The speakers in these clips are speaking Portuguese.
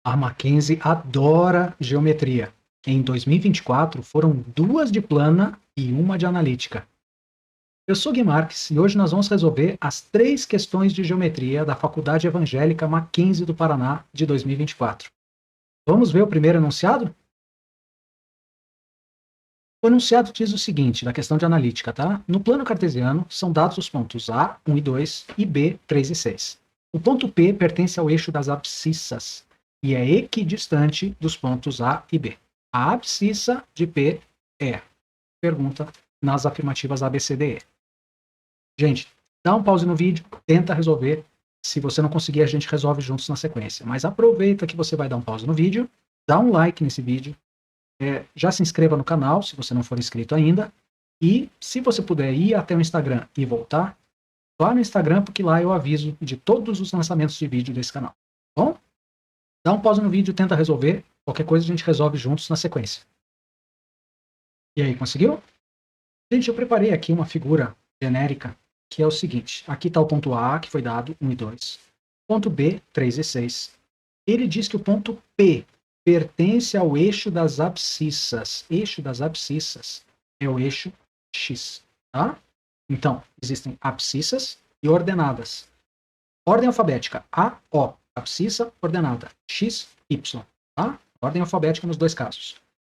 A Mackenzie adora geometria. Em 2024, foram 2 de plana e 1 de analítica. Eu sou Gui Marques e hoje nós vamos resolver as 3 questões de geometria da Faculdade Evangélica Mackenzie do Paraná de 2024. Vamos ver o primeiro enunciado? O enunciado diz o seguinte, da questão de analítica, tá? No plano cartesiano, são dados os pontos A, 1 e 2, e B, 3 e 6. O ponto P pertence ao eixo das abscissas e é equidistante dos pontos A e B. A abscissa de P é, pergunta nas afirmativas A, B, C, D, E. Gente, dá um pause no vídeo, tenta resolver. Se você não conseguir, a gente resolve juntos na sequência. Mas aproveita que você vai dar um pause no vídeo, dá um like nesse vídeo, já se inscreva no canal, se você não for inscrito ainda, e se você puder ir até o Instagram e voltar, vá no Instagram, porque lá eu aviso de todos os lançamentos de vídeo desse canal. Bom? Dá um pause no vídeo, tenta resolver, qualquer coisa a gente resolve juntos na sequência. E aí, conseguiu? Gente, eu preparei aqui uma figura genérica, que é o seguinte, aqui está o ponto A, que foi dado, 1 e 2, ponto B, 3 e 6. Ele diz que o ponto P pertence ao eixo das abscissas. Eixo das abscissas é o eixo X, tá? Então, existem abscissas e ordenadas. Ordem alfabética, A, O, abscissa, ordenada, X, Y, tá? Ordem alfabética nos dois casos.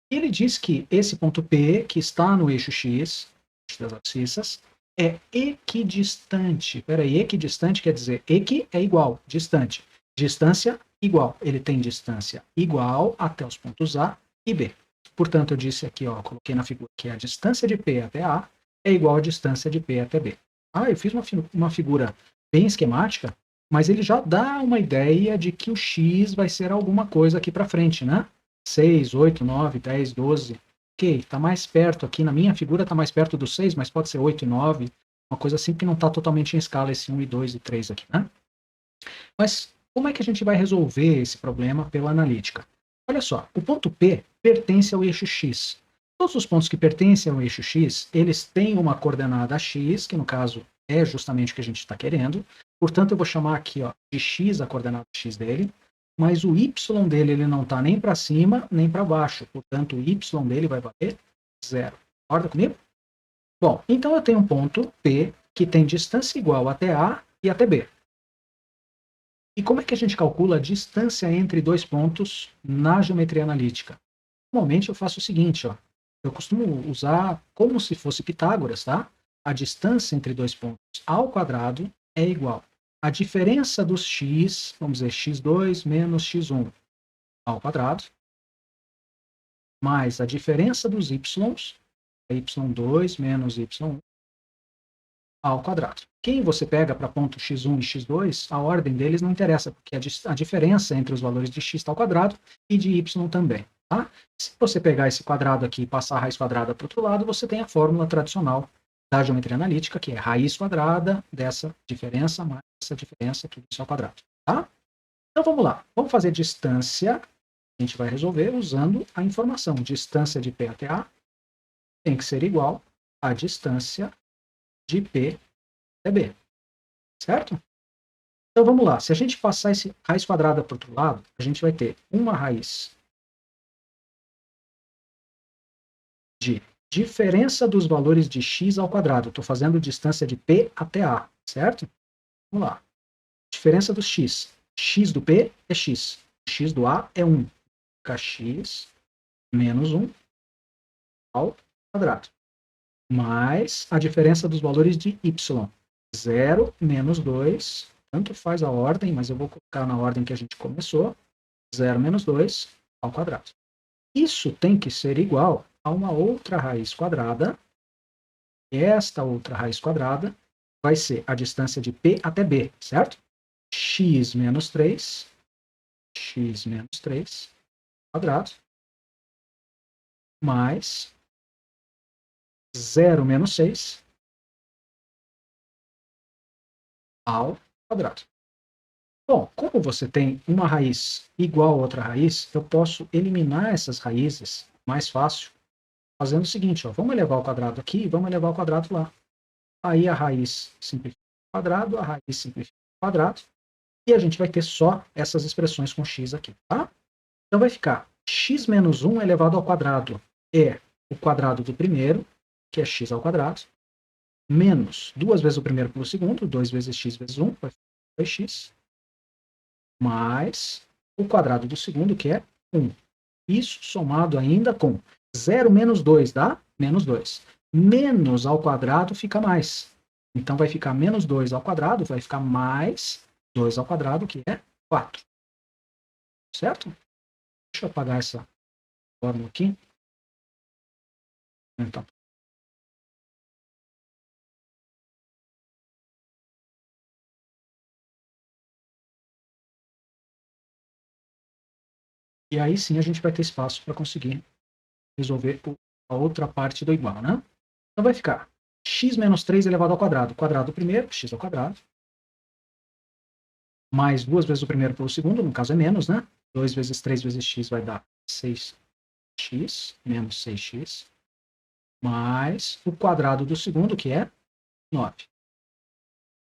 Ele diz que esse ponto P, que está no eixo X, eixo das abscissas, é equidistante. Peraí, equidistante quer dizer, equi é igual, distante. Distância igual. Ele tem distância igual até os pontos A e B. Portanto, eu disse aqui, ó, coloquei na figura que a distância de P até A é igual à distância de P até B. Ah, eu fiz uma figura bem esquemática, mas ele já dá uma ideia de que o X vai ser alguma coisa aqui para frente, né? 6, 8, 9, 10, 12. Ok, está mais perto aqui, na minha figura está mais perto do 6, mas pode ser 8 e 9, uma coisa assim que não está totalmente em escala esse 1 e 2 e 3 aqui, né? Mas como é que a gente vai resolver esse problema pela analítica? Olha só, o ponto P pertence ao eixo X. Todos os pontos que pertencem ao eixo X, eles têm uma coordenada X, que no caso é justamente o que a gente está querendo. Portanto, eu vou chamar aqui, ó, de X a coordenada X dele, mas o Y dele ele não está nem para cima nem para baixo. Portanto, o Y dele vai valer 0. Concorda comigo? Bom, então eu tenho um ponto P que tem distância igual até A e até B. E como é que a gente calcula a distância entre dois pontos na geometria analítica? Normalmente eu faço o seguinte, ó. Eu costumo usar como se fosse Pitágoras, tá? A distância entre dois pontos ao quadrado é igual à diferença dos x, vamos dizer, x2 menos x1 ao quadrado, mais a diferença dos y, y2 menos y1 ao quadrado. Quem você pega para ponto x1 e x2, a ordem deles não interessa, porque a diferença entre os valores de x está ao quadrado e de y também. Tá? Se você pegar esse quadrado aqui e passar a raiz quadrada para o outro lado, você tem a fórmula tradicional da geometria analítica, que é raiz quadrada dessa diferença mais essa diferença, tudo isso ao quadrado. Tá? Então vamos lá. Vamos fazer distância. A gente vai resolver usando a informação. Distância de P até A tem que ser igual à distância de P até B. Certo? Então vamos lá. Se a gente passar esse raiz quadrada para o outro lado, a gente vai ter uma raiz de diferença dos valores de x ao quadrado. Estou fazendo distância de P até A, certo? Vamos lá. Diferença dos x. X do P é x. X do A é 1. Fica x menos 1 ao quadrado. Mais a diferença dos valores de y. 0 menos 2. Tanto faz a ordem, mas eu vou colocar na ordem que a gente começou. 0 menos 2 ao quadrado. Isso tem que ser igual a uma outra raiz quadrada. E esta outra raiz quadrada vai ser a distância de P até B, certo? X menos 3 quadrado, mais 0 menos 6 ao quadrado. Bom, como você tem uma raiz igual a outra raiz, eu posso eliminar essas raízes mais fácil, fazendo o seguinte, ó, vamos elevar ao quadrado aqui e vamos elevar ao quadrado lá. Aí a raiz simplifica ao quadrado, a raiz simplifica ao quadrado, e a gente vai ter só essas expressões com x aqui, tá? Então vai ficar x menos 1 elevado ao quadrado é o quadrado do primeiro, que é x ao quadrado, menos 2 vezes o primeiro pelo segundo, 2 vezes x vezes 1, vai ficar 2x, mais o quadrado do segundo, que é 1. Isso somado ainda com 0 menos 2 dá menos 2. Menos ao quadrado fica mais. Então vai ficar menos 2 ao quadrado, vai ficar mais 2 ao quadrado, que é 4. Certo? Deixa eu apagar essa fórmula aqui. Então, e aí sim a gente vai ter espaço para conseguir resolver a outra parte do igual, né? Então vai ficar x menos 3 elevado ao quadrado. Quadrado do primeiro, x ao quadrado. Mais 2 vezes o primeiro pelo segundo, no caso é menos, né? 2 vezes 3 vezes x vai dar 6x, menos 6x. Mais o quadrado do segundo, que é 9.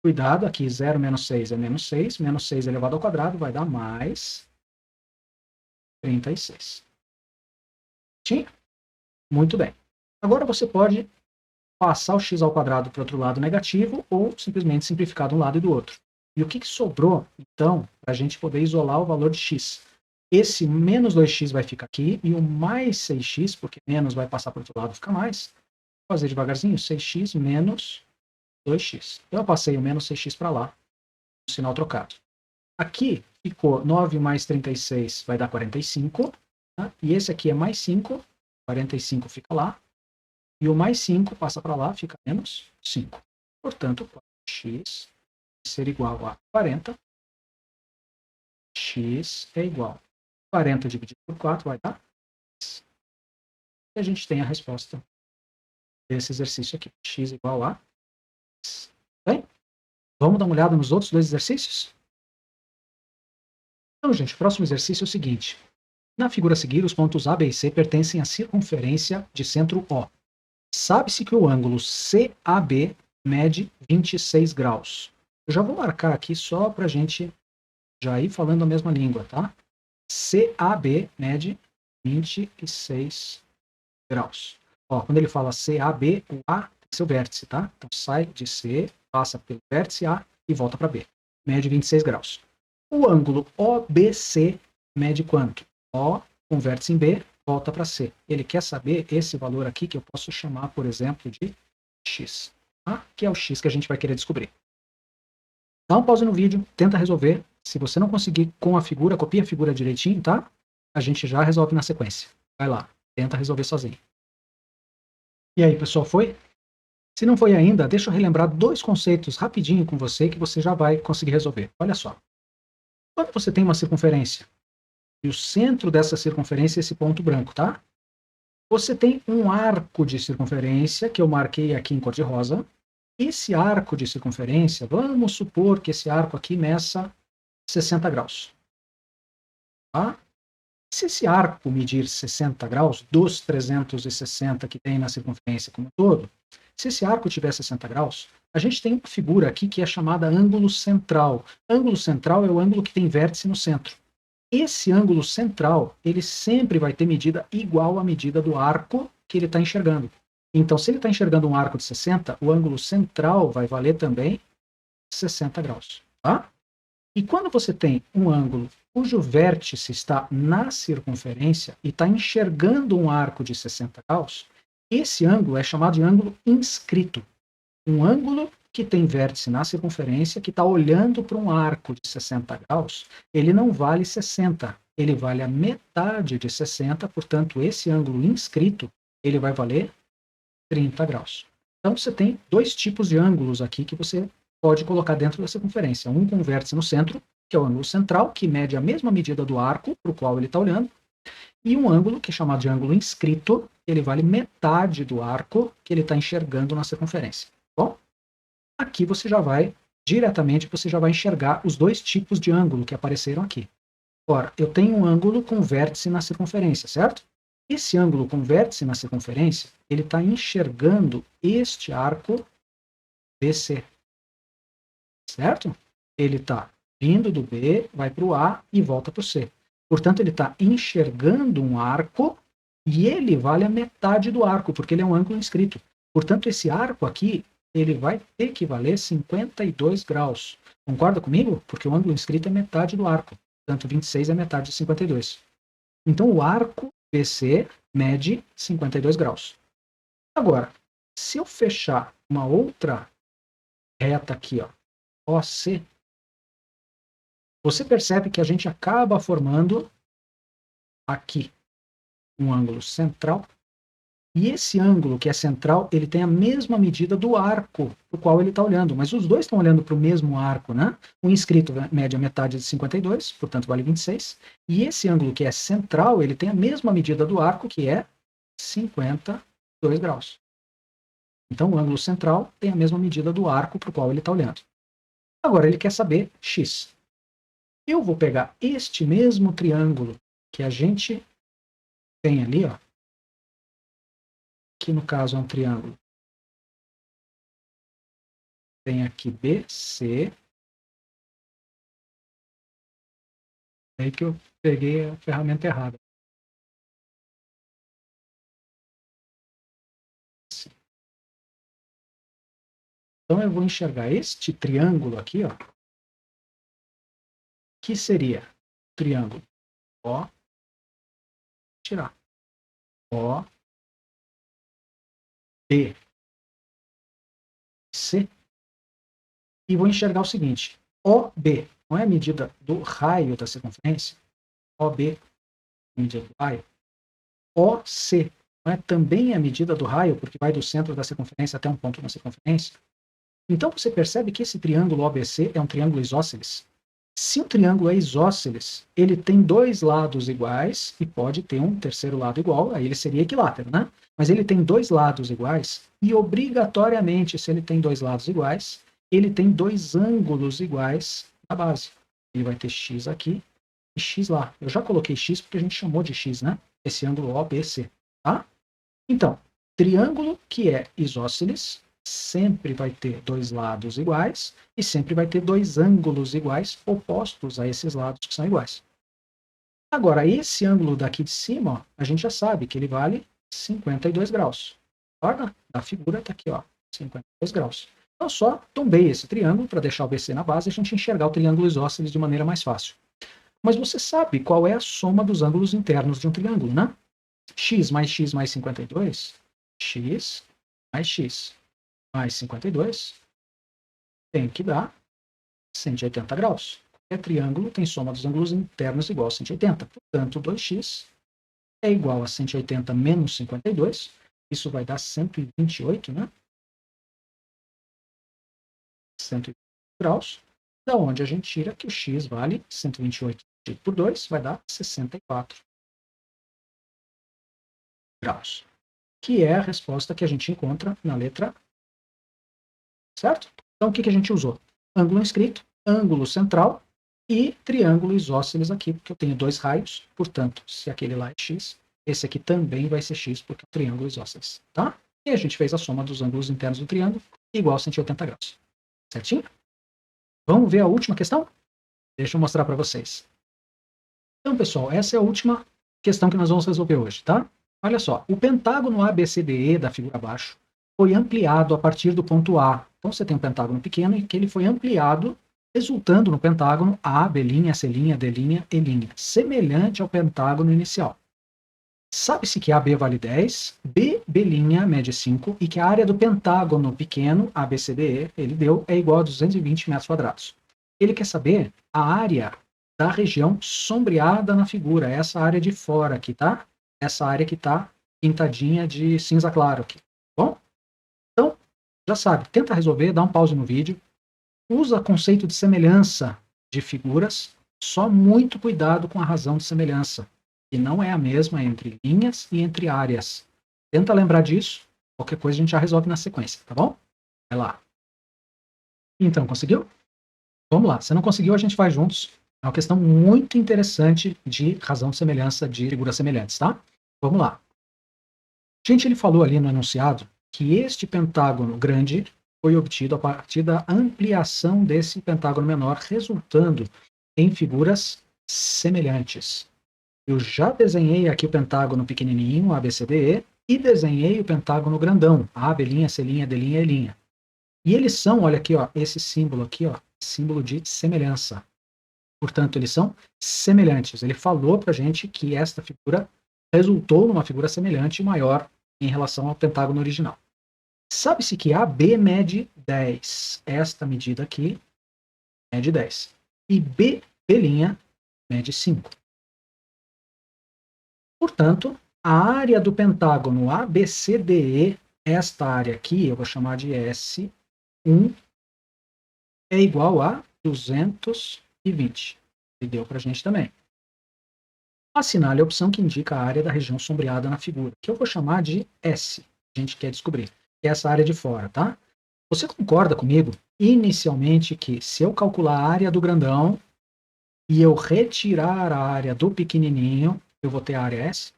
Cuidado, aqui 0 menos 6 é menos 6. Menos 6 elevado ao quadrado vai dar mais 36. Tinha? Muito bem. Agora você pode passar o x ao quadrado para o outro lado negativo ou simplesmente simplificar de um lado e do outro. E o que sobrou, então, para a gente poder isolar o valor de x? Esse menos 2x vai ficar aqui e o mais 6x, porque menos vai passar para o outro lado, fica mais. Vou fazer devagarzinho, 6x menos 2x. Eu passei o menos 6x para lá, o sinal trocado. Aqui ficou 9 mais 36 vai dar 45, tá? E esse aqui é mais 5, 45 fica lá, e o mais 5 passa para lá, fica menos 5. Portanto, x vai ser igual a 40. X é igual a 40 dividido por 4 vai dar 10. E a gente tem a resposta desse exercício aqui. X igual a 10. Bem, vamos dar uma olhada nos outros dois exercícios? Então, gente, o próximo exercício é o seguinte. Na figura a seguir, os pontos A, B e C pertencem à circunferência de centro O. Sabe-se que o ângulo CAB mede 26 graus. Eu já vou marcar aqui só para a gente já ir falando a mesma língua, tá? CAB mede 26 graus. Ó, quando ele fala CAB, o A tem que ser o vértice, tá? Então sai de C, passa pelo vértice A e volta para B. Mede 26 graus. O ângulo OBC mede quanto? O com vértice em B, volta para C. Ele quer saber esse valor aqui, que eu posso chamar, por exemplo, de X. Tá? Que é o X que a gente vai querer descobrir. Dá um pause no vídeo, tenta resolver. Se você não conseguir com a figura, copia a figura direitinho, tá? A gente já resolve na sequência. Vai lá, tenta resolver sozinho. E aí, pessoal, foi? Se não foi ainda, deixa eu relembrar dois conceitos rapidinho com você que você já vai conseguir resolver. Olha só. Quando você tem uma circunferência, e o centro dessa circunferência é esse ponto branco, tá? Você tem um arco de circunferência, que eu marquei aqui em cor de rosa. Esse arco de circunferência, vamos supor que esse arco aqui meça 60 graus. Tá? Se esse arco medir 60 graus, dos 360 que tem na circunferência como um todo, se esse arco tiver 60 graus, a gente tem uma figura aqui que é chamada ângulo central. Ângulo central é o ângulo que tem vértice no centro. Esse ângulo central, ele sempre vai ter medida igual à medida do arco que ele está enxergando. Então, se ele está enxergando um arco de 60, o ângulo central vai valer também 60 graus. Tá? E quando você tem um ângulo cujo vértice está na circunferência e está enxergando um arco de 60 graus, esse ângulo é chamado de ângulo inscrito. Um ângulo que tem vértice na circunferência, que está olhando para um arco de 60 graus, ele não vale 60, ele vale a metade de 60, portanto, esse ângulo inscrito, ele vai valer 30 graus. Então, você tem dois tipos de ângulos aqui que você pode colocar dentro da circunferência. Um com vértice no centro, que é o ângulo central, que mede a mesma medida do arco para o qual ele está olhando, e um ângulo que é chamado de ângulo inscrito, ele vale metade do arco que ele está enxergando na circunferência. Bom, aqui você já vai, diretamente, você já vai enxergar os dois tipos de ângulo que apareceram aqui. Ora, eu tenho um ângulo com vértice na circunferência, certo? Esse ângulo com vértice na circunferência, ele está enxergando este arco BC. Certo? Ele está vindo do B, vai para o A e volta para o C. Portanto, ele está enxergando um arco e ele vale a metade do arco, porque ele é um ângulo inscrito. Portanto, esse arco aqui, ele vai ter que valer 52 graus. Concorda comigo? Porque o ângulo inscrito é metade do arco. Portanto, 26 é metade de 52. Então, o arco BC mede 52 graus. Agora, se eu fechar uma outra reta aqui, ó, OC, você percebe que a gente acaba formando aqui um ângulo central. E esse ângulo que é central, ele tem a mesma medida do arco para o qual ele está olhando. Mas os dois estão olhando para o mesmo arco, né? O inscrito mede a metade de 52, portanto vale 26. E esse ângulo que é central, ele tem a mesma medida do arco, que é 52 graus. Então o ângulo central tem a mesma medida do arco para o qual ele está olhando. Agora ele quer saber x. Eu vou pegar este mesmo triângulo que a gente tem ali, ó, que no caso é um triângulo. Tem aqui BC. É aí que eu peguei a ferramenta errada. Então eu vou enxergar este triângulo aqui, ó, que seria triângulo O, tirar O, B, C, e vou enxergar o seguinte: OB não é a medida do raio da circunferência? OB é a medida do raio. OC não é também a medida do raio, porque vai do centro da circunferência até um ponto na circunferência? Então você percebe que esse triângulo OBC é um triângulo isósceles. Se um triângulo é isósceles, ele tem dois lados iguais e pode ter um terceiro lado igual, aí ele seria equilátero, né? Mas ele tem dois lados iguais e, obrigatoriamente, se ele tem dois lados iguais, ele tem dois ângulos iguais na base. Ele vai ter x aqui e x lá. Eu já coloquei x porque a gente chamou de x, né? Esse ângulo OBC, tá? Então, triângulo que é isósceles sempre vai ter dois lados iguais e sempre vai ter dois ângulos iguais opostos a esses lados que são iguais. Agora, esse ângulo daqui de cima, ó, a gente já sabe que ele vale 52 graus. Olha, a figura está aqui, ó, 52 graus. Então, só tombei esse triângulo para deixar o BC na base e a gente enxergar o triângulo isósceles de maneira mais fácil. Mas você sabe qual é a soma dos ângulos internos de um triângulo, né? X mais 52, x mais 52 tem que dar 180 graus. Qualquer triângulo tem soma dos ângulos internos igual a 180. Portanto, 2x é igual a 180 menos 52. Isso vai dar 128, né? 128 graus. Da onde a gente tira que o x vale 128 por 2, vai dar 64 graus. Que é a resposta que a gente encontra na letra A. Certo? Então, o que a gente usou? Ângulo inscrito, ângulo central e triângulo isósceles aqui, porque eu tenho dois raios. Portanto, se aquele lá é x, esse aqui também vai ser x, porque é um triângulo isósceles. Tá? E a gente fez a soma dos ângulos internos do triângulo, igual a 180 graus. Certinho? Vamos ver a última questão? Deixa eu mostrar para vocês. Então, pessoal, essa é a última questão que nós vamos resolver hoje, tá? Olha só, o pentágono ABCDE da figura abaixo foi ampliado a partir do ponto A. Então você tem um pentágono pequeno e que ele foi ampliado, resultando no pentágono A, B', C', D', E', semelhante ao pentágono inicial. Sabe-se que AB vale 10, B' mede 5 e que a área do pentágono pequeno, ABCDE, ele deu, é igual a 220 metros quadrados. Ele quer saber a área da região sombreada na figura, essa área de fora aqui, tá? Essa área que está pintadinha de cinza claro aqui, bom? Então, já sabe, tenta resolver, dá um pause no vídeo, usa conceito de semelhança de figuras, só muito cuidado com a razão de semelhança, que não é a mesma entre linhas e entre áreas. Tenta lembrar disso, qualquer coisa a gente já resolve na sequência, tá bom? Vai lá. Então, conseguiu? Vamos lá, se não conseguiu, a gente faz juntos. É uma questão muito interessante de razão de semelhança de figuras semelhantes, tá? Vamos lá. Gente, ele falou ali no enunciado que este pentágono grande foi obtido a partir da ampliação desse pentágono menor, resultando em figuras semelhantes. Eu já desenhei aqui o pentágono pequenininho, ABCDE, e desenhei o pentágono grandão, A, B', C', D', E'. E eles são, olha aqui, ó, esse símbolo aqui, ó, símbolo de semelhança. Portanto, eles são semelhantes. Ele falou para a gente que esta figura resultou numa figura semelhante maior em relação ao pentágono original. Sabe-se que AB mede 10. Esta medida aqui mede 10. E B' mede 5. Portanto, a área do pentágono ABCDE, esta área aqui, eu vou chamar de S1, é igual a 220. E deu para a gente também. Assinale a opção que indica a área da região sombreada na figura, que eu vou chamar de S. A gente quer descobrir, que é essa área de fora, tá? Você concorda comigo, inicialmente, que se eu calcular a área do grandão e eu retirar a área do pequenininho, eu vou ter a área S?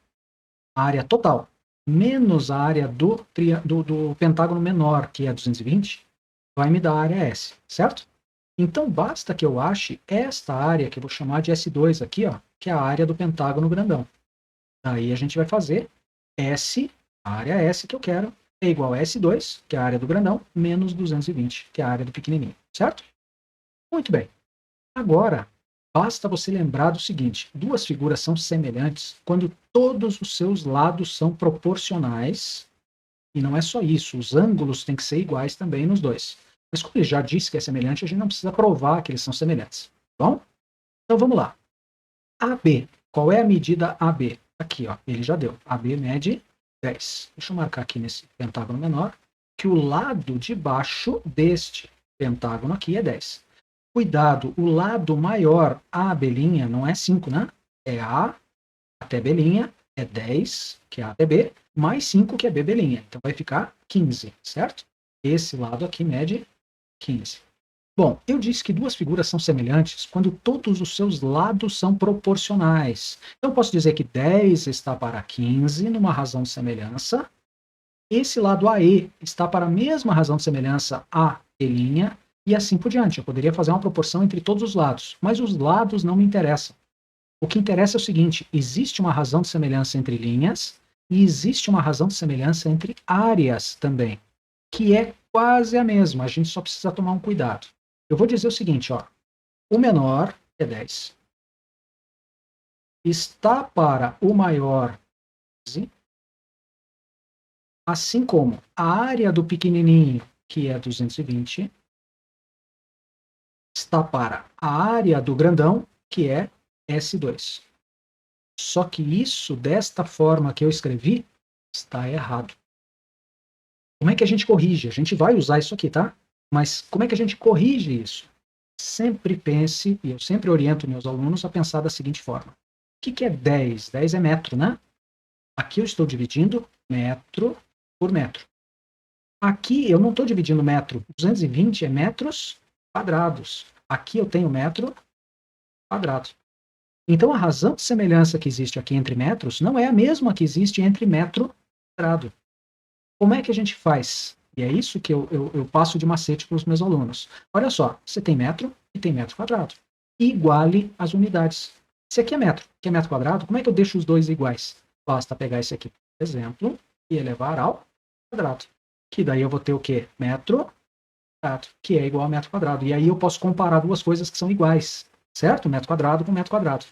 A área total, menos a área do pentágono menor, que é 220, vai me dar a área S, certo? Então, basta que eu ache esta área, que eu vou chamar de S2 aqui, ó, que é a área do pentágono grandão. Daí a gente vai fazer S, a área S que eu quero, é igual a S2, que é a área do grandão, menos 220, que é a área do pequenininho, certo? Muito bem. Agora, basta você lembrar do seguinte, duas figuras são semelhantes quando todos os seus lados são proporcionais, e não é só isso, os ângulos têm que ser iguais também nos dois. Mas como ele já disse que é semelhante, a gente não precisa provar que eles são semelhantes. Bom? Então vamos lá. AB. Qual é a medida AB? Aqui, ó. Ele já deu. AB mede 10. Deixa eu marcar aqui nesse pentágono menor que o lado de baixo deste pentágono aqui é 10. Cuidado, o lado maior, a B', não é 5, né? É A até B', é 10, que é A até B, mais 5, que é B'. Então vai ficar 15, certo? Esse lado aqui mede 15. Bom, eu disse que duas figuras são semelhantes quando todos os seus lados são proporcionais. Então, eu posso dizer que 10 está para 15, numa razão de semelhança. Esse lado AE está para a mesma razão de semelhança A', e assim por diante. Eu poderia fazer uma proporção entre todos os lados, mas os lados não me interessam. O que interessa é o seguinte, existe uma razão de semelhança entre linhas e existe uma razão de semelhança entre áreas também, que é quase a mesma, a gente só precisa tomar um cuidado. Eu vou dizer o seguinte, ó, o menor é 10, está para o maior 15, assim como a área do pequenininho, que é 220, está para a área do grandão, que é S2. Só que isso, desta forma que eu escrevi, está errado. Como é que a gente corrige? A gente vai usar isso aqui, tá? Mas como é que a gente corrige isso? Sempre pense, e eu sempre oriento meus alunos a pensar da seguinte forma. O que é 10? 10 é metro, né? Aqui eu estou dividindo metro por metro. Aqui eu não estou dividindo metro. 220 é metros quadrados. Aqui eu tenho metro quadrado. Então a razão de semelhança que existe aqui entre metros não é a mesma que existe entre metro quadrado. Como é que a gente faz? E é isso que eu passo de macete para os meus alunos. Olha só, você tem metro e tem metro quadrado. Iguale as unidades. Se aqui é metro quadrado, como é que eu deixo os dois iguais? Basta pegar esse aqui, por exemplo, e elevar ao quadrado. Que daí eu vou ter o quê? Metro quadrado, que é igual a metro quadrado. E aí eu posso comparar duas coisas que são iguais, certo? Metro quadrado com metro quadrado.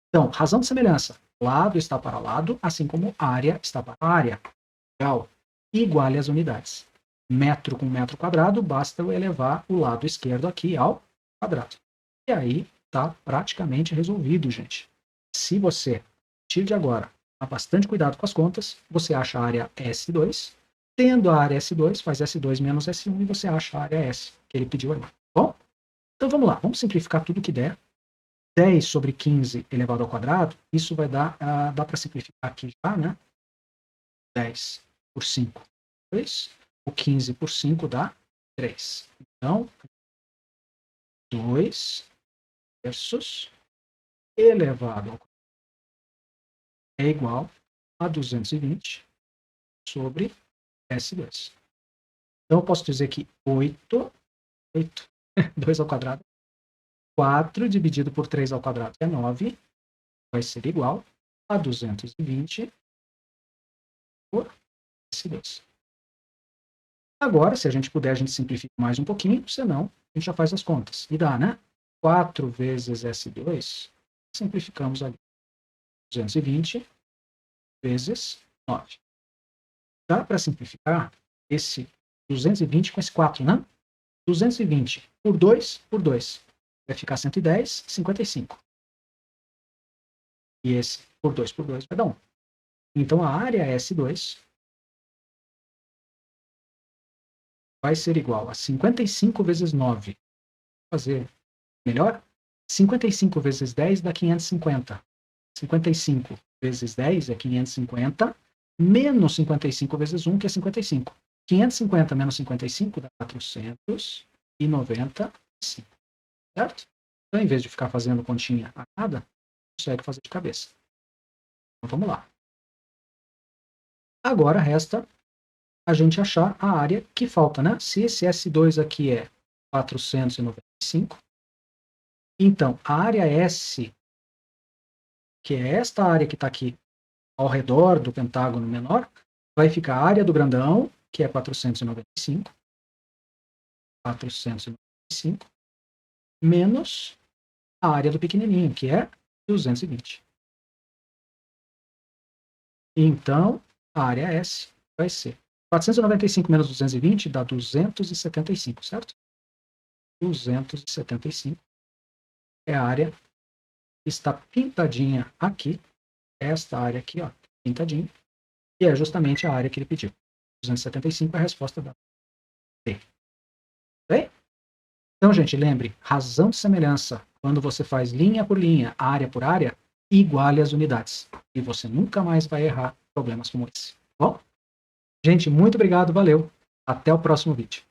Então, razão de semelhança. Lado está para lado, assim como área está para área. Legal. Iguale as unidades. Metro com metro quadrado, basta eu elevar o lado esquerdo aqui ao quadrado. E aí está praticamente resolvido, gente. Se você, a partir de agora, tomar bastante cuidado com as contas, você acha a área S2. Tendo a área S2, faz S2 menos S1 e você acha a área S, que ele pediu ali. Bom? Então vamos lá, vamos simplificar tudo que der. 10 sobre 15 elevado ao quadrado, isso vai dar, dá para simplificar aqui já, né? 10 por 5, 2. O 15 por 5 dá 3. Então, 2 terços elevado ao quadrado é igual a 220 sobre S2. Então, eu posso dizer que 8, 2 ao quadrado, 4 dividido por 3 ao quadrado é 9, vai ser igual a 220 por S2. Agora, se a gente puder, a gente simplifica mais um pouquinho, senão a gente já faz as contas. E dá, né? 4 vezes S2, simplificamos ali. 220 vezes 9. Dá para simplificar esse 220 com esse 4, né? 220 por 2 por 2. Vai ficar 110, 55. E esse por 2 vai dar 1. Então, a área S2 vai ser igual a 55 vezes 9. Vou fazer melhor? 55 vezes 10 dá 550. 55 vezes 10 é 550, menos 55 vezes 1, que é 55. 550 menos 55 dá 495. Certo? Então, em vez de ficar fazendo continha a cada, consegue fazer de cabeça. Então, vamos lá. Agora resta a gente achar a área que falta, né? Se esse S2 aqui é 495, então a área S, que é esta área que está aqui ao redor do pentágono menor, vai ficar a área do grandão, que é 495, menos a área do pequenininho, que é 220. Então, a área S vai ser 495 menos 220 dá 275, certo? 275 é a área que está pintadinha aqui, esta área aqui, ó, pintadinha, e é justamente a área que ele pediu. 275 é a resposta da D. Bem? Então, gente, lembre, razão de semelhança, quando você faz linha por linha, área por área, iguale as unidades. E você nunca mais vai errar problemas como esse. Bom? Gente, muito obrigado, valeu. Até o próximo vídeo.